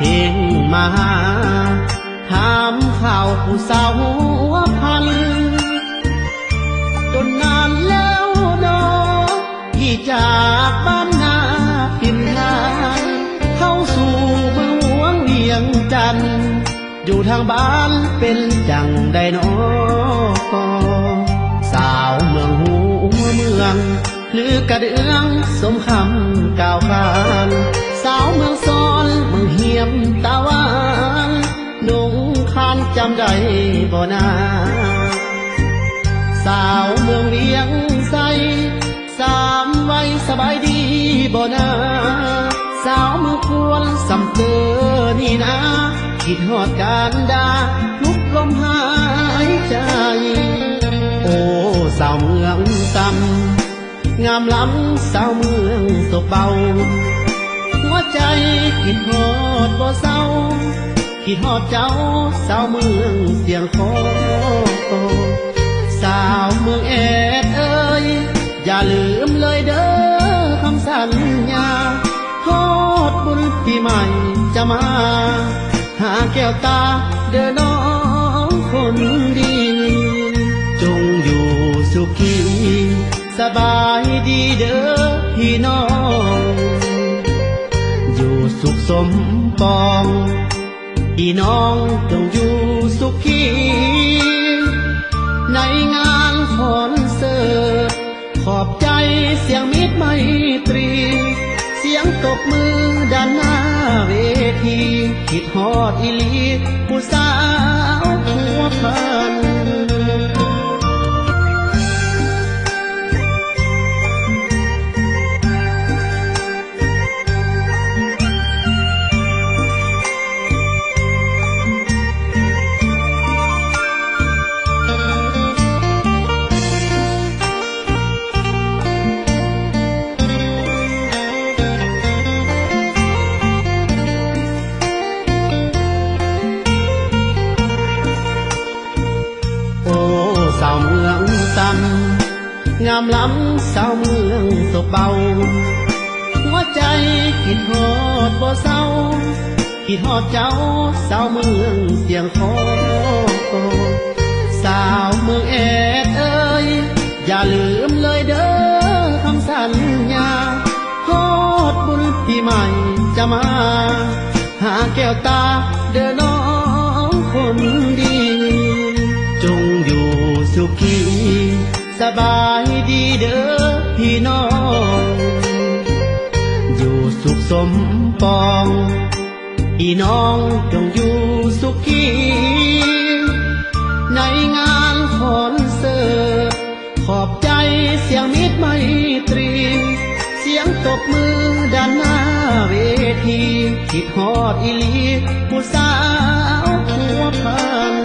เพลงมาถามข่าวผู้สาวหัวพันจนนานแล้วเนาะที่จากบ้านนาพิมทานเข้าสู่เมืองหลวงเวียงจันทน์อยู่ทางบ้านเป็นจังใดเนาะสาวเมืองหัวเมืองหรือกระเดืองสมคำกล่าวขานสาวเมืองซอนเมืองเฮียมตะวันดงคานจำได้บ่นาสาวเมืองเวียงใสสามไว้สบายดีบ่นาสาวเมืองควรสำเตอนี่นะคิดฮอดการดาลุกลมหายใจโอ้สาวเมืองต่ำงามล้ำสาวเมืองตกเบาหัวใจคิดฮอดบ่เศร้าคิดฮอดเจ้าสาวเมืองเสียงคอสาวเมืองแอดเอ้ยอย่าลืมเลยเด้อคำสัญญาทอดบุญปีใหม่จะมาหาแก้วตาเด้อน้องคนดีจงอยู่สุขีสบายดีเด้อพี่น้องอยู่สุขสมปองพี่น้องจงอยู่สุขีในงานคอนเสิร์ตขอบใจเสียงมิตรไมตรีเสียงตบมือด้านหน้าเวทีคิดฮอดอีหลีผู้สาวหัวพันสาวเมืองต่ำงามล้ำสาวเมืองตกเบาหัวใจคิดฮอดบ่เศร้าคิดฮอดเจ้าสาวเมืองเสียงคอสาวเมืองแอดเอ้ยอย่าลืมเลยเด้อคำสัญญาทอดบุญปีใหม่จะมาหาแก้วตาเด้อน้องคนดีจงอยู่สุขีสบายดีเด้อพี่น้องอยู่สุขสมปองพี่น้องจงอยู่สุขีในงานคอนเสิร์ตขอบใจเสียงมิตรไมตรีเสียงตบมือด้านหน้าเวทีคิดฮอดอีหลีผู้สาวหัวพัน